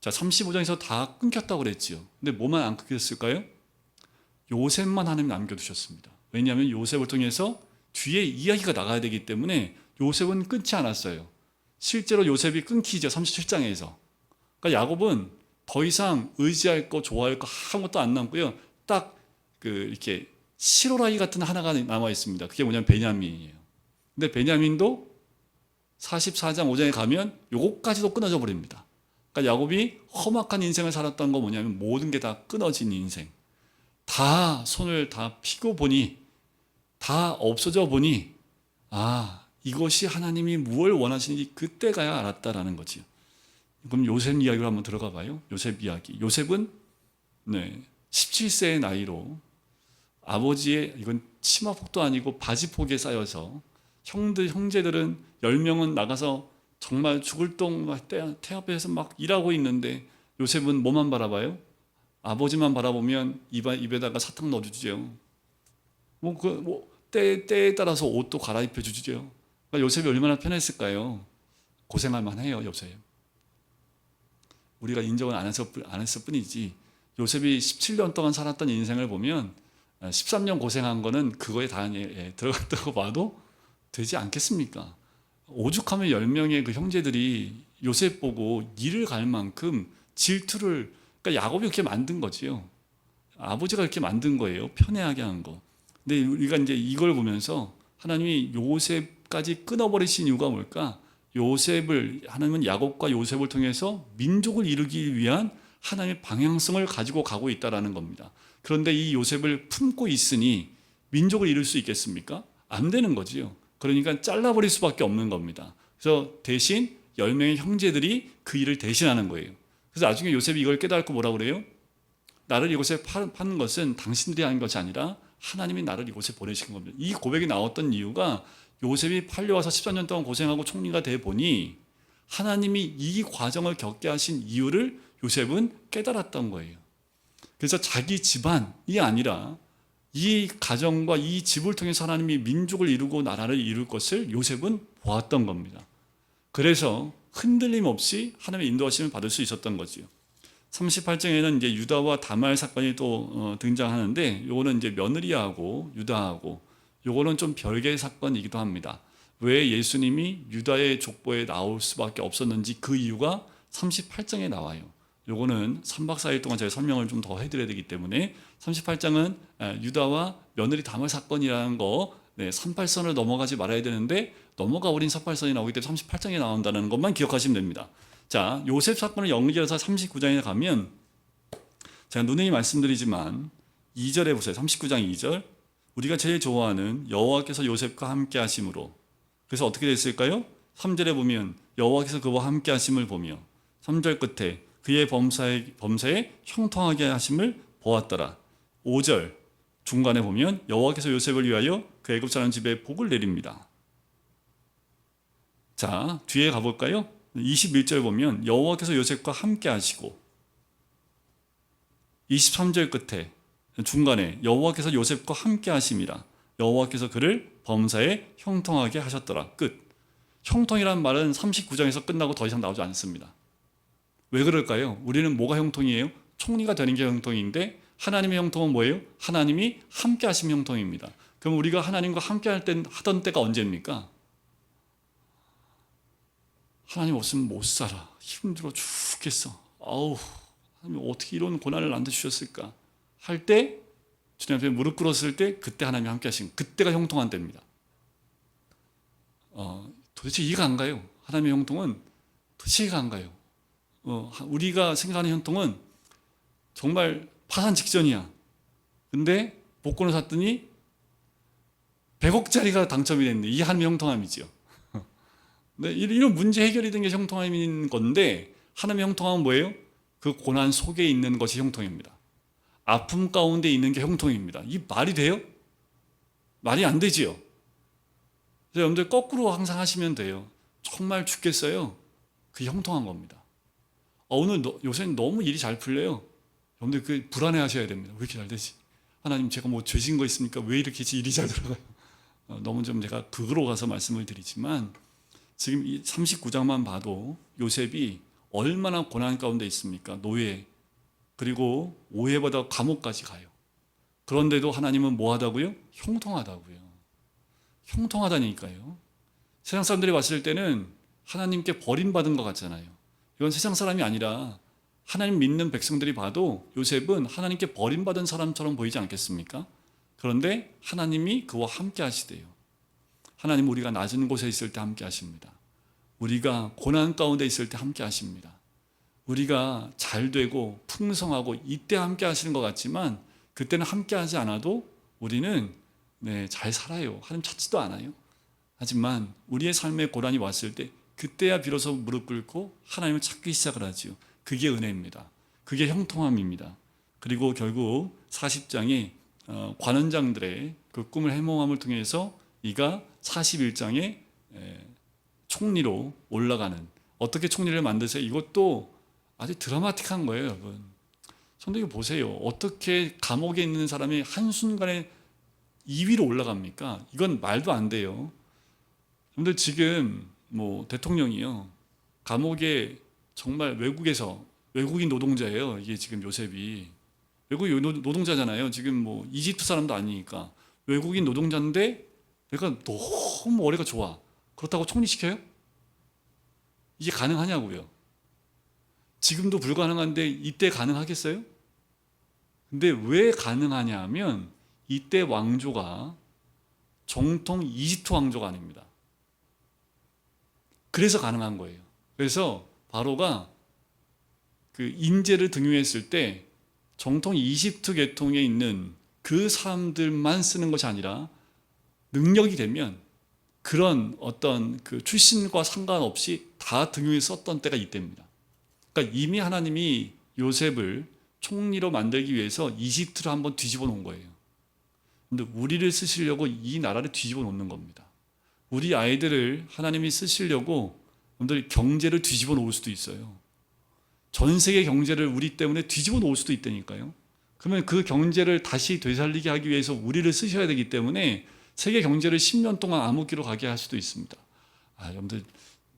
자, 35장에서 다 끊겼다고 그랬지요. 근데 뭐만 안 끊겼을까요? 요셉만 하나님 남겨두셨습니다. 왜냐하면 요셉을 통해서 뒤에 이야기가 나가야 되기 때문에 요셉은 끊지 않았어요. 실제로 요셉이 끊기죠. 37장에서. 그러니까 야곱은 더 이상 의지할 거, 좋아할 거 아무것도 안 남고요. 딱 이렇게 시로라기 같은 하나가 남아 있습니다. 그게 뭐냐면 베냐민이에요. 근데 베냐민도 44장 5장에 가면 요것까지도 끊어져 버립니다. 그러니까 야곱이 험악한 인생을 살았던 건 뭐냐면 모든 게 다 끊어진 인생. 다 손을 다 피고 보니, 다 없어져 보니, 아, 이것이 하나님이 무엇을 원하시는지 그때 가야 알았다라는 거지요. 그럼 요셉 이야기로 한번 들어가 봐요. 요셉 이야기. 요셉은 17세의 나이로 아버지의, 이건 치마폭도 아니고 바지폭에 쌓여서 형제들은 10명은 나가서 정말 죽을 똥 태엽에서 막 일하고 있는데, 요셉은 뭐만 바라봐요? 아버지만 바라보면 입에다가 사탕 넣어주죠. 때에 따라서 옷도 갈아입혀 주죠. 그러니까 요셉이 얼마나 편했을까요? 고생할 만해요, 요셉. 우리가 인정을 안 했을 뿐이지, 요셉이 17년 동안 살았던 인생을 보면 13년 고생한 거는 그거에 다 들어갔다고 봐도 되지 않겠습니까? 오죽하면 10명의 그 형제들이 요셉 보고 이를 갈 만큼 질투를, 그러니까 야곱이 그렇게 만든 거지요. 아버지가 그렇게 만든 거예요. 편애하게 한 거. 근데 우리가 이제 이걸 보면서 하나님이 요셉까지 끊어버리신 이유가 뭘까? 하나님은 야곱과 요셉을 통해서 민족을 이루기 위한 하나님의 방향성을 가지고 가고 있다는 겁니다. 그런데 이 요셉을 품고 있으니 민족을 이룰 수 있겠습니까? 안 되는 거지요. 그러니까 잘라버릴 수밖에 없는 겁니다. 그래서 대신 10명의 형제들이 그 일을 대신하는 거예요. 그래서 나중에 요셉이 이걸 깨닫고 뭐라고 그래요? 나를 이곳에 파는 것은 당신들이 하는 것이 아니라 하나님이 나를 이곳에 보내신 겁니다. 이 고백이 나왔던 이유가 요셉이 팔려와서 14년 동안 고생하고 총리가 돼 보니 하나님이 이 과정을 겪게 하신 이유를 요셉은 깨달았던 거예요. 그래서 자기 집안이 아니라 이 가정과 이 집을 통해서 하나님이 민족을 이루고 나라를 이룰 것을 요셉은 보았던 겁니다. 그래서 흔들림 없이 하나님의 인도하심을 받을 수 있었던 거지요. 38장에는 이제 유다와 다말 사건이 또 등장하는데, 요거는 이제 며느리하고 유다하고 요거는 좀 별개의 사건이기도 합니다. 왜 예수님이 유다의 족보에 나올 수밖에 없었는지 그 이유가 38장에 나와요. 요거는 3박 4일 동안 제가 설명을 좀 더 해드려야 되기 때문에 38장은 유다와 며느리 다말 사건이라는 거 38선을 넘어가지 말아야 되는데 넘어가 버린 38선이 나오기 때문에 38장에 나온다는 것만 기억하시면 됩니다. 자, 요셉 사건을 연결해서 39장에 가면 제가 누누이 말씀드리지만 2절에 보세요. 39장 2절. 우리가 제일 좋아하는 여호와께서 요셉과 함께 하심으로. 그래서 어떻게 됐을까요? 3절에 보면 여호와께서 그와 함께 하심을 보며 3절 끝에 그의 범사에 형통하게 하심을 보았더라. 5절 중간에 보면 여호와께서 요셉을 위하여 그 애굽 사람 집에 복을 내립니다. 자, 뒤에 가볼까요? 21절 보면 여호와께서 요셉과 함께 하시고 23절 끝에 중간에 여호와께서 요셉과 함께 하심이라 여호와께서 그를 범사에 형통하게 하셨더라. 끝. 형통이라는 말은 39장에서 끝나고 더 이상 나오지 않습니다. 왜 그럴까요? 우리는 뭐가 형통이에요? 총리가 되는 게 형통인데 하나님의 형통은 뭐예요? 하나님이 함께 하심 형통입니다. 그럼 우리가 하나님과 함께 하던 때가 언제입니까? 하나님 없으면 못 살아. 힘들어 죽겠어. 아우, 하나님 어떻게 이런 고난을 나한테 주셨을까? 할 때, 주님 앞에 무릎 꿇었을 때, 그때 하나님이 함께 하신, 그때가 형통한 때입니다. 도대체 이해가 안 가요. 하나님의 형통은 도대체 이해가 안 가요. 우리가 생각하는 형통은 정말 파산 직전이야. 근데 복권을 샀더니 100억짜리가 당첨이 됐네. 이 하나님의 형통함이죠. 네, 이런 문제 해결이 된 게 형통함인 건데, 하나님의 형통함은 뭐예요? 그 고난 속에 있는 것이 형통입니다. 아픔 가운데 있는 게 형통입니다. 이 말이 돼요? 말이 안 되지요. 그래서 여러분들 거꾸로 항상 하시면 돼요. 정말 죽겠어요. 그게 형통한 겁니다. 오늘 요새는 너무 일이 잘 풀려요. 여러분들 그 불안해 하셔야 됩니다. 왜 이렇게 잘 되지? 하나님 제가 뭐 죄진 거 있습니까? 왜 이렇게 일이 잘 들어가요? 너무 좀 제가 극으로 가서 말씀을 드리지만 지금 이 39장만 봐도 요셉이 얼마나 고난 가운데 있습니까? 노예, 그리고 오해받아 감옥까지 가요. 그런데도 하나님은 뭐 하다고요? 형통하다고요. 형통하다니까요. 세상 사람들이 봤을 때는 하나님께 버림받은 것 같잖아요. 이건 세상 사람이 아니라 하나님 믿는 백성들이 봐도 요셉은 하나님께 버림받은 사람처럼 보이지 않겠습니까? 그런데 하나님이 그와 함께 하시대요. 하나님은 우리가 낮은 곳에 있을 때 함께 하십니다. 우리가 고난 가운데 있을 때 함께 하십니다. 우리가 잘 되고 풍성하고 이때 함께 하시는 것 같지만 그때는 함께 하지 않아도 우리는 잘 살아요. 하나님 찾지도 않아요. 하지만 우리의 삶에 고난이 왔을 때 그때야 비로소 무릎 꿇고 하나님을 찾기 시작을 하지요. 그게 은혜입니다. 그게 형통함입니다. 그리고 결국 40장에 관원장들의 그 꿈을 해몽함을 통해서 이가 41장에 총리로 올라가는, 어떻게 총리를 만드세요? 이것도 아주 드라마틱한 거예요, 여러분. 근데 이거 보세요. 어떻게 감옥에 있는 사람이 한순간에 2위로 올라갑니까? 이건 말도 안 돼요. 여러분들 지금 뭐 대통령이요, 감옥에 정말 외국인 노동자예요. 이게 지금 요셉이 외국인 노동자잖아요. 지금 뭐 이집트 사람도 아니니까 외국인 노동자인데 내가 너무 머리가 좋아. 그렇다고 총리시켜요? 이게 가능하냐고요. 지금도 불가능한데 이때 가능하겠어요? 근데 왜 가능하냐 하면 이때 왕조가 정통 이집트 왕조가 아닙니다. 그래서 가능한 거예요. 그래서 바로가 그 인재를 등용했을 때 정통 이집트 계통에 있는 그 사람들만 쓰는 것이 아니라 능력이 되면 그런 어떤 그 출신과 상관없이 다 등용해 썼던 때가 이때입니다. 그러니까 이미 하나님이 요셉을 총리로 만들기 위해서 이집트를 한번 뒤집어 놓은 거예요. 근데 우리를 쓰시려고 이 나라를 뒤집어 놓는 겁니다. 우리 아이들을 하나님이 쓰시려고 여러분들 경제를 뒤집어 놓을 수도 있어요. 전 세계 경제를 우리 때문에 뒤집어 놓을 수도 있다니까요. 그러면 그 경제를 다시 되살리게 하기 위해서 우리를 쓰셔야 되기 때문에 세계 경제를 10년 동안 암흑기로 가게 할 수도 있습니다. 여러분들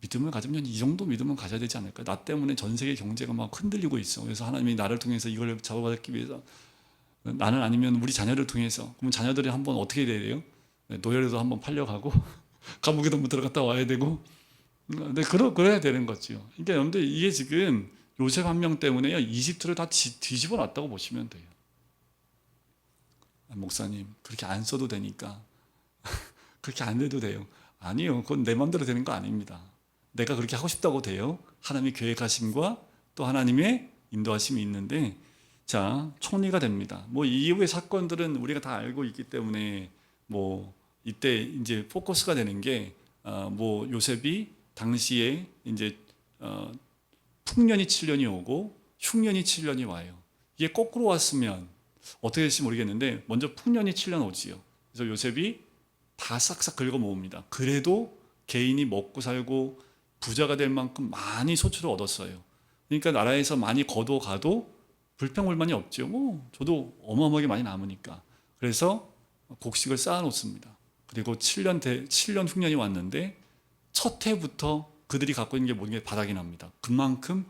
믿음을 가지면 이 정도 믿음은 가져야 되지 않을까? 나 때문에 전 세계 경제가 막 흔들리고 있어. 그래서 하나님이 나를 통해서 이걸 잡아받기 위해서 나는 아니면 우리 자녀를 통해서 그러면 자녀들이 한번 어떻게 돼야 돼요? 노예로도 한번 팔려가고 감옥에도 못 들어갔다 와야 되고 그래야 되는 거죠. 그러니까 여러분들 이게 지금 요셉 한 명 때문에요. 이집트를 다 뒤집어 놨다고 보시면 돼요. 목사님 그렇게 안 써도 되니까 그렇게 안 해도 돼요. 아니요. 그건 내 마음대로 되는 거 아닙니다. 내가 그렇게 하고 싶다고 돼요. 하나님의 계획하심과 또 하나님의 인도하심이 있는데 자, 총리가 됩니다. 뭐 이후의 사건들은 우리가 다 알고 있기 때문에 뭐 이때 이제 포커스가 되는 게 뭐 요셉이 당시에 이제 풍년이 7년이 오고 흉년이 7년이 와요. 이게 거꾸로 왔으면 어떻게 될지 모르겠는데 먼저 풍년이 7년 오지요. 그래서 요셉이 다 싹싹 긁어 모읍니다. 그래도 개인이 먹고 살고 부자가 될 만큼 많이 소출을 얻었어요. 그러니까 나라에서 많이 거둬가도 불평불만이 없죠. 뭐 저도 어마어마하게 많이 남으니까. 그래서 곡식을 쌓아 놓습니다. 그리고 7년 흉년이 왔는데 첫 해부터 그들이 갖고 있는 게 모든 게 바닥이 납니다. 그만큼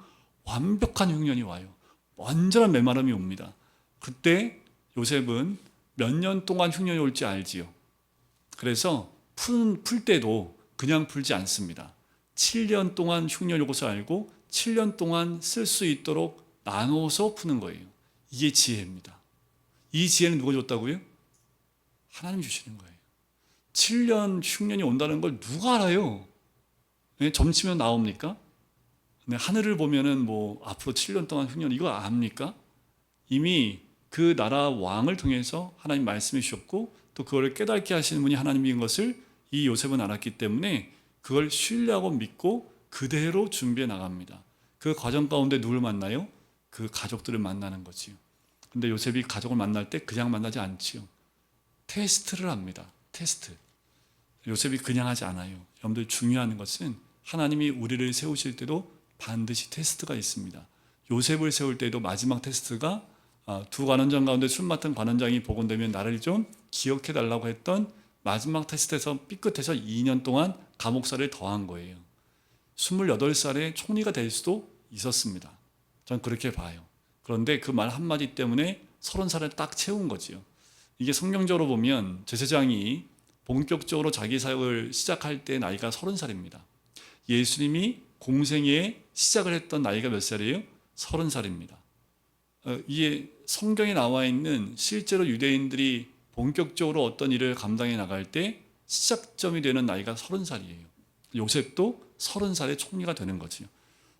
완벽한 흉년이 와요. 완전한 메마름이 옵니다. 그때 요셉은 몇 년 동안 흉년이 올지 알지요. 그래서 풀 때도 그냥 풀지 않습니다. 7년 동안 흉년이 올 것을 알고 7년 동안 쓸 수 있도록 나눠서 푸는 거예요. 이게 지혜입니다. 이 지혜는 누가 줬다고요? 하나님 주시는 거예요. 7년 흉년이 온다는 걸 누가 알아요? 네, 점치면 나옵니까? 네, 하늘을 보면은 뭐 앞으로 7년 동안 흉년 이거 압니까? 이미 그 나라 왕을 통해서 하나님 말씀해 주셨고 또 그걸 깨닫게 하시는 분이 하나님인 것을 이 요셉은 알았기 때문에 그걸 신뢰하고 믿고 그대로 준비해 나갑니다. 그 과정 가운데 누굴 만나요? 그 가족들을 만나는 거지요. 근데 요셉이 가족을 만날 때 그냥 만나지 않지요. 테스트를 합니다. 테스트. 요셉이 그냥 하지 않아요. 여러분들 중요한 것은 하나님이 우리를 세우실 때도 반드시 테스트가 있습니다. 요셉을 세울 때도 마지막 테스트가 두 관원장 가운데 술 맡은 관원장이 복원되면 나를 좀 기억해 달라고 했던 마지막 테스트에서 삐끗해서 2년 동안 감옥살을 더한 거예요. 28살에 총리가 될 수도 있었습니다. 전 그렇게 봐요. 그런데 그 말 한마디 때문에 30살을 딱 채운 거지요. 이게 성경적으로 보면 제사장이 본격적으로 자기 사역을 시작할 때 나이가 30살입니다. 예수님이 공생애에 시작을 했던 나이가 몇 살이에요? 30살입니다. 이게 성경에 나와 있는 실제로 유대인들이 본격적으로 어떤 일을 감당해 나갈 때 시작점이 되는 나이가 30살이에요. 요셉도 30살에 총리가 되는 거죠.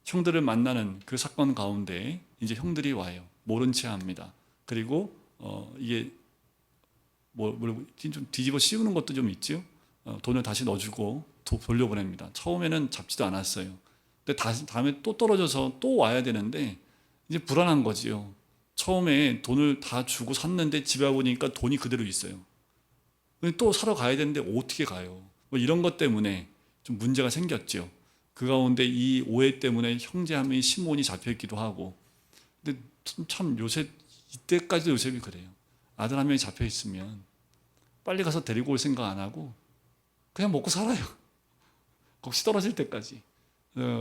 형들을 만나는 그 사건 가운데 이제 형들이 와요. 모른 채 합니다. 그리고 이게 좀 뒤집어 씌우는 것도 좀 있죠. 돈을 다시 넣어주고 돌려보냅니다. 처음에는 잡지도 않았어요. 근데 다음에 또 떨어져서 또 와야 되는데 이제 불안한 거지요. 처음에 돈을 다 주고 샀는데 집에 와보니까 돈이 그대로 있어요. 또 사러 가야 되는데 어떻게 가요? 뭐 이런 것 때문에 좀 문제가 생겼죠. 그 가운데 이 오해 때문에 형제 한 명이 시몬이 잡혀있기도 하고. 근데 참 요셉 이때까지도 요셉이 그래요. 아들 한 명이 잡혀있으면 빨리 가서 데리고 올 생각 안 하고 그냥 먹고 살아요. 혹시 떨어질 때까지.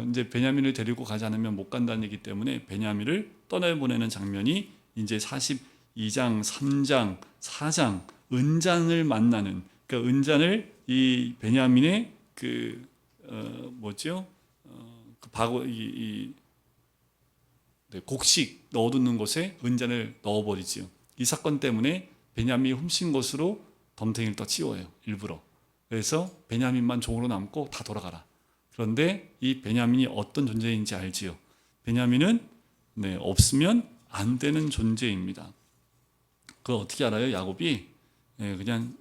이제 베냐민을 데리고 가지 않으면 못 간다는 얘기 때문에 베냐민을 떠내보내는 장면이 이제 42장, 3장, 4장 은잔을 만나는 그러니까 은잔을 이 베냐민의 그 곡식 넣어두는 곳에 은잔을 넣어버리지요. 이 사건 때문에 베냐민이 훔친 것으로 덤탱이를 또 치워요. 일부러. 그래서 베냐민만 종으로 남고 다 돌아가라. 그런데 이 베냐민이 어떤 존재인지 알지요. 베냐민은 없으면 안 되는 존재입니다. 그걸 어떻게 알아요? 야곱이 그냥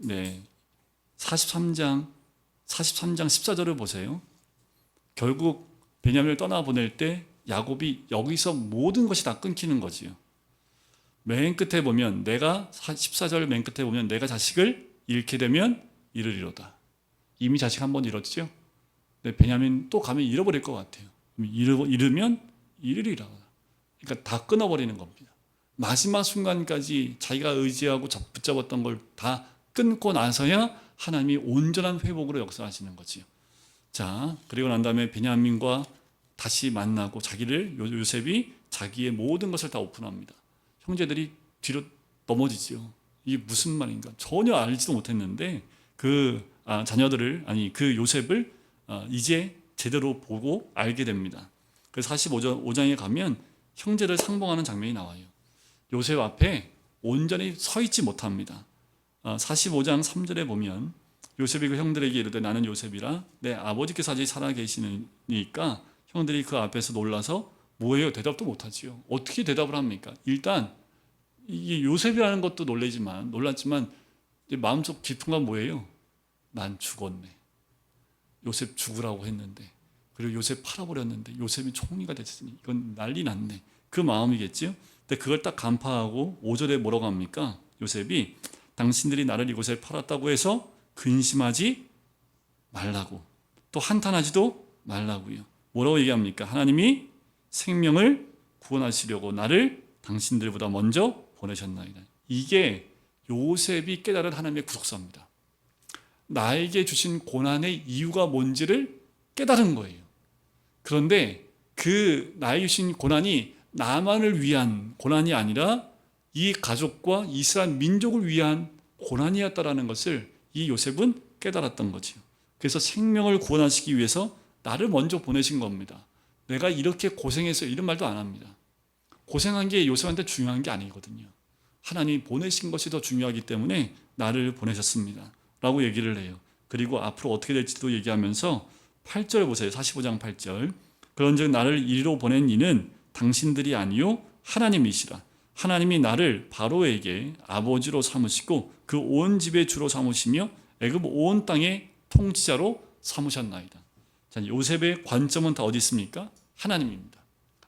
43장 14절을 보세요. 결국 베냐민을 떠나보낼 때 야곱이 여기서 모든 것이 다 끊기는 거지요. 맨 끝에 보면 14절 맨 끝에 보면 내가 자식을 잃게 되면 잃으리로다. 이미 자식 한 번 잃었죠. 근데 베냐민 또 가면 잃어버릴 것 같아요. 잃으면 잃으리라. 그러니까 다 끊어버리는 겁니다. 마지막 순간까지 자기가 의지하고 붙잡았던 걸 다 끊고 나서야 하나님이 온전한 회복으로 역사하시는 거지요. 자, 그리고 난 다음에 베냐민과 다시 만나고 요셉이 자기의 모든 것을 다 오픈합니다. 형제들이 뒤로 넘어지죠. 이게 무슨 말인가? 전혀 알지도 못했는데 그 요셉을 이제 제대로 보고 알게 됩니다. 그래서 45장에 가면 형제를 상봉하는 장면이 나와요. 요셉 앞에 온전히 서 있지 못합니다. 45장 3절에 보면 요셉이 그 형들에게 이르되 나는 요셉이라 내 아버지께서 아직 살아 계시니까 형들이 그 앞에서 놀라서 뭐예요? 대답도 못하지요. 어떻게 대답을 합니까? 일단 이게 요셉이라는 것도 놀랐지만 마음속 깊은 건 뭐예요? 난 죽었네. 요셉 죽으라고 했는데, 그리고 요셉 팔아버렸는데 요셉이 총리가 됐으니 이건 난리 났네. 그 마음이겠죠. 근데 그걸 딱 간파하고 5절에 뭐라고 합니까? 요셉이 당신들이 나를 이곳에 팔았다고 해서 근심하지 말라고, 또 한탄하지도 말라고요. 뭐라고 얘기합니까? 하나님이 생명을 구원하시려고 나를 당신들보다 먼저 보내셨나이다. 이게 요셉이 깨달은 하나님의 구속사입니다. 나에게 주신 고난의 이유가 뭔지를 깨달은 거예요. 그런데 그 나에게 주신 고난이 나만을 위한 고난이 아니라 이 가족과 이스라엘 민족을 위한 고난이었다라는 것을 이 요셉은 깨달았던 거죠. 그래서 생명을 구원하시기 위해서 나를 먼저 보내신 겁니다. 내가 이렇게 고생해서 이런 말도 안 합니다. 고생한 게 요셉한테 중요한 게 아니거든요. 하나님이 보내신 것이 더 중요하기 때문에 나를 보내셨습니다 라고 얘기를 해요. 그리고 앞으로 어떻게 될지도 얘기하면서 8절 보세요. 45장 8절. 그런즉 나를 이리로 보낸 이는 당신들이 아니요 하나님이시라. 하나님이 나를 바로에게 아버지로 삼으시고 그 온 집의 주로 삼으시며 애굽 온 땅의 통치자로 삼으셨나이다. 자, 요셉의 관점은 다 어디 있습니까? 하나님입니다.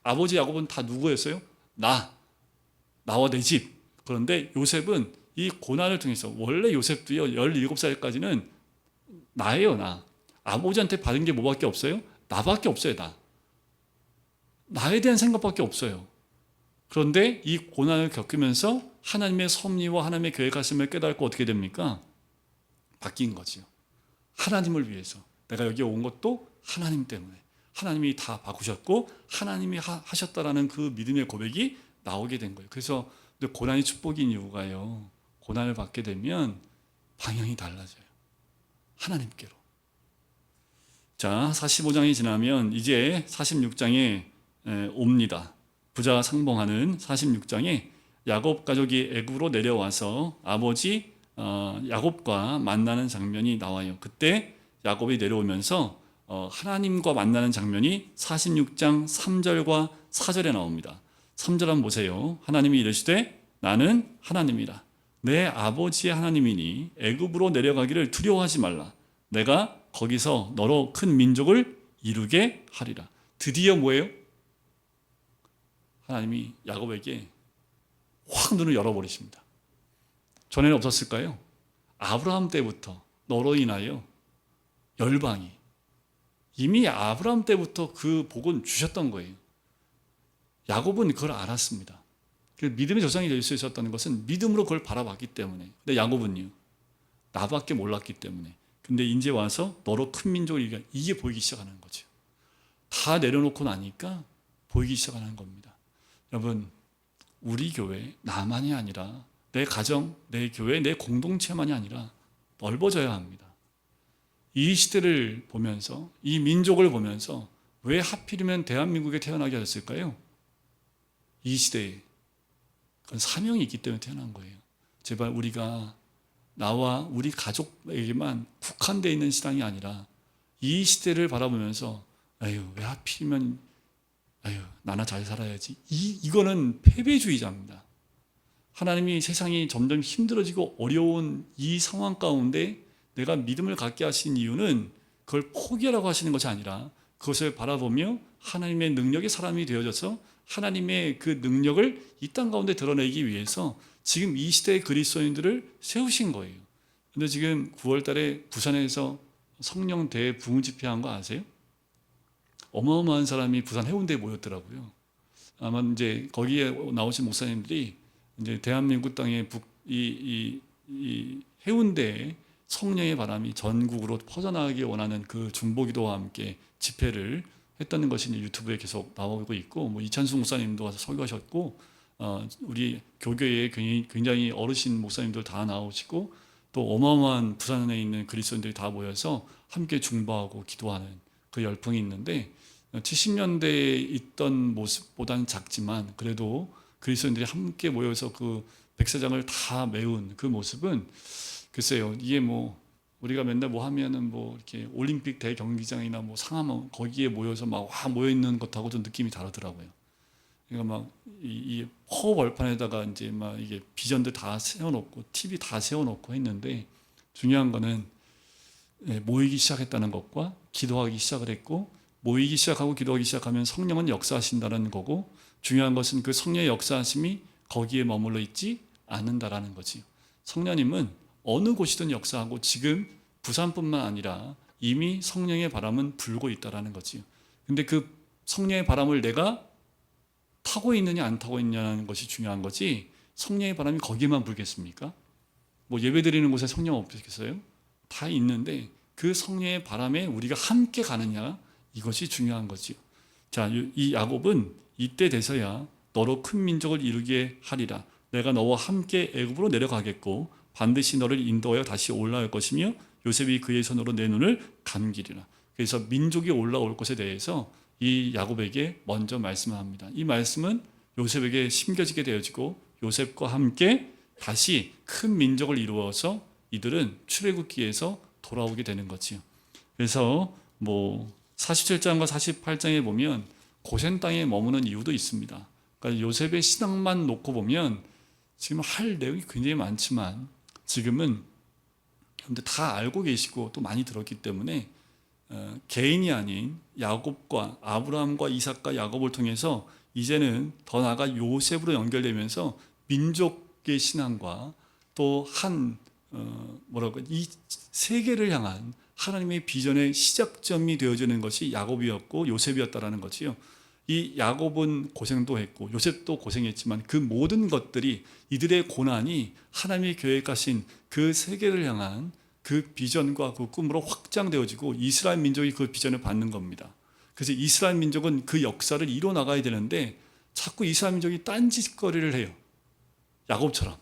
아버지 야곱은 다 누구였어요? 나와 내 집. 그런데 요셉은 이 고난을 통해서, 원래 요셉도요 17살까지는 나예요. 나. 아버지한테 받은 게 뭐밖에 없어요? 나밖에 없어요. 나에 대한 생각밖에 없어요. 그런데 이 고난을 겪으면서 하나님의 섭리와 하나님의 계획하심을 깨닫고 어떻게 됩니까? 바뀐 거죠. 하나님을 위해서. 내가 여기 온 것도 하나님 때문에. 하나님이 다 바꾸셨고 하나님이 하셨다라는 그 믿음의 고백이 나오게 된 거예요. 그래서 고난이 축복인 이유가요, 고난을 받게 되면 방향이 달라져요. 하나님께로. 자, 45장이 지나면 이제 46장에 옵니다. 부자 상봉하는 46장에 야곱 가족이 애굽으로 내려와서 아버지 야곱과 만나는 장면이 나와요. 그때 야곱이 내려오면서 하나님과 만나는 장면이 46장 3절과 4절에 나옵니다. 3절 한번 보세요. 하나님이 이르시되 나는 하나님이라. 내 아버지의 하나님이니 애굽으로 내려가기를 두려워하지 말라. 내가 거기서 너로 큰 민족을 이루게 하리라. 드디어 뭐예요? 하나님이 야곱에게 확 눈을 열어버리십니다. 전에는 없었을까요? 아브라함 때부터 너로 인하여 열방이, 이미 아브라함 때부터 그 복은 주셨던 거예요. 야곱은 그걸 알았습니다. 믿음의 조상이 될 수 있었다는 것은 믿음으로 그걸 바라봤기 때문에. 근데 야곱은요, 나밖에 몰랐기 때문에. 근데 이제 와서 너로 큰 민족을 이루게, 이게 보이기 시작하는 거죠. 다 내려놓고 나니까 보이기 시작하는 겁니다. 여러분, 우리 교회, 나만이 아니라 내 가정, 내 교회, 내 공동체만이 아니라 넓어져야 합니다. 이 시대를 보면서, 이 민족을 보면서 왜 하필이면 대한민국에 태어나게 하셨을까요? 이 시대에. 그건 사명이 있기 때문에 태어난 거예요. 제발 우리가 나와 우리 가족에게만 국한되어 있는 신앙이 아니라 이 시대를 바라보면서 왜 하필이면 나나 잘 살아야지. 이거는 패배주의자입니다. 하나님이 세상이 점점 힘들어지고 어려운 이 상황 가운데 내가 믿음을 갖게 하신 이유는 그걸 포기하라고 하시는 것이 아니라 그것을 바라보며 하나님의 능력의 사람이 되어져서 하나님의 그 능력을 이 땅 가운데 드러내기 위해서 지금 이 시대의 그리스도인들을 세우신 거예요. 근데 지금 9월 달에 부산에서 성령 대부흥 집회한 거 아세요? 어마어마한 사람이 부산 해운대에 모였더라고요. 아마 이제 거기에 나오신 목사님들이 이제 대한민국 땅의 이 해운대에 성령의 바람이 전국으로 퍼져나가기 원하는 그 중보기도와 함께 집회를 했다는 것이 이제 유튜브에 계속 나오고 있고, 뭐 이찬수 목사님도 와서 설교하셨고, 우리 교교에 굉장히 어르신 목사님들 다 나오시고, 또 어마어마한 부산에 있는 그리스도인들이 다 모여서 함께 중보하고 기도하는 그 열풍이 있는데, 70년대에 있던 모습보다는 작지만 그래도 그리스도인들이 함께 모여서 그 백사장을 다 메운 그 모습은, 글쎄요, 이게 뭐 우리가 맨날 뭐 하면은 뭐 이렇게 올림픽 대경기장이나 뭐 상암 거기에 모여서 막 모여 있는 것하고 좀 느낌이 다르더라고요. 그러니까 막 이 허벌판에다가 이제 막 이게 비전들 다 세워놓고 TV 다 세워놓고 했는데, 중요한 거는 모이기 시작했다는 것과 기도하기 시작을 했고, 모이기 시작하고 기도하기 시작하면 성령은 역사하신다는 거고, 중요한 것은 그 성령의 역사하심이 거기에 머물러 있지 않는다라는 거지요. 성령님은 어느 곳이든 역사하고 지금 부산뿐만 아니라 이미 성령의 바람은 불고 있다라는 거지요. 근데 그 성령의 바람을 내가 타고 있느냐 안 타고 있느냐는 것이 중요한 거지, 성령의 바람이 거기에만 불겠습니까? 뭐 예배 드리는 곳에 성령 없겠어요? 다 있는데 그 성령의 바람에 우리가 함께 가느냐, 이것이 중요한 거지요. 자, 이 야곱은 이때 돼서야 너로 큰 민족을 이루게 하리라. 내가 너와 함께 애굽으로 내려가겠고 반드시 너를 인도하여 다시 올라올 것이며 요셉이 그의 손으로 내 눈을 감기리라. 그래서 민족이 올라올 것에 대해서 이 야곱에게 먼저 말씀합니다. 이 말씀은 요셉에게 심겨지게 되어지고 요셉과 함께 다시 큰 민족을 이루어서 이들은 출애굽기에서 돌아오게 되는 거지요. 그래서 뭐 47장과 48장에 보면 고센 땅에 머무는 이유도 있습니다. 그러니까 요셉의 신앙만 놓고 보면 지금 할 내용이 굉장히 많지만, 지금은 여러분들 다 알고 계시고 또 많이 들었기 때문에 개인이 아닌 야곱과 아브라함과 이삭과 야곱을 통해서 이제는 더 나아가 요셉으로 연결되면서 민족의 신앙과 또 이 세계를 향한 하나님의 비전의 시작점이 되어지는 것이 야곱이었고 요셉이었다라는 거지요. 이 야곱은 고생도 했고 요셉도 고생했지만 그 모든 것들이, 이들의 고난이 하나님의 계획하신 그 세계를 향한 그 비전과 그 꿈으로 확장되어지고 이스라엘 민족이 그 비전을 받는 겁니다. 그래서 이스라엘 민족은 그 역사를 이뤄나가야 되는데 자꾸 이스라엘 민족이 딴짓거리를 해요. 야곱처럼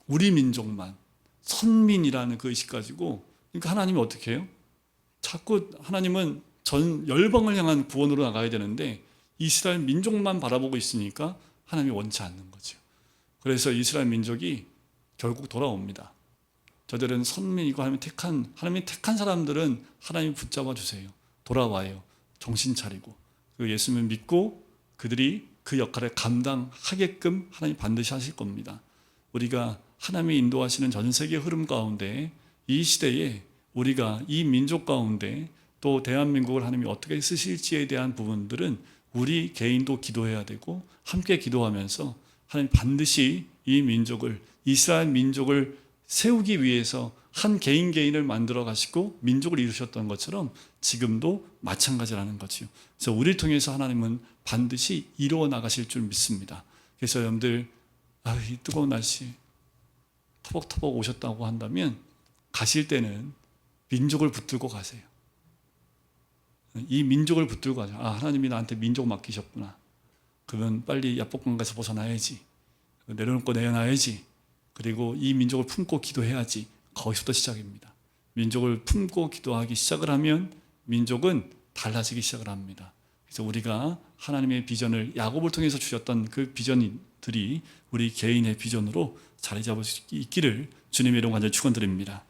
우리 민족만 선민이라는 그 의식 가지고. 그러니까 하나님이 어떻게 해요? 자꾸 하나님은 전 열방을 향한 구원으로 나가야 되는데 이스라엘 민족만 바라보고 있으니까 하나님이 원치 않는 거죠. 그래서 이스라엘 민족이 결국 돌아옵니다. 저들은 선민이고 하나님이 택한 사람들은 하나님이 붙잡아 주세요. 돌아와요. 정신 차리고 그 예수님을 믿고 그들이 그 역할을 감당하게끔 하나님 반드시 하실 겁니다. 우리가 하나님이 인도하시는 전 세계 흐름 가운데 이 시대에 우리가 이 민족 가운데 또 대한민국을 하나님이 어떻게 쓰실지에 대한 부분들은 우리 개인도 기도해야 되고 함께 기도하면서 하나님 반드시 이 민족을, 이스라엘 민족을 세우기 위해서 한 개인 개인을 만들어 가시고 민족을 이루셨던 것처럼 지금도 마찬가지라는 거지요. 그래서 우리를 통해서 하나님은 반드시 이루어 나가실 줄 믿습니다. 그래서 여러분들 이 뜨거운 날씨 터벅터벅 오셨다고 한다면 가실 때는 민족을 붙들고 가세요. 이 민족을 붙들고 가죠. 하나님이 나한테 민족 맡기셨구나. 그러면 빨리 야복강가에서 벗어나야지. 내려놓고 내려놔야지. 그리고 이 민족을 품고 기도해야지. 거기서부터 시작입니다. 민족을 품고 기도하기 시작을 하면 민족은 달라지기 시작을 합니다. 그래서 우리가 하나님의 비전을 야곱을 통해서 주셨던 그 비전들이 우리 개인의 비전으로 자리 잡을 수 있기를 주님의 이름 간절히 축원드립니다.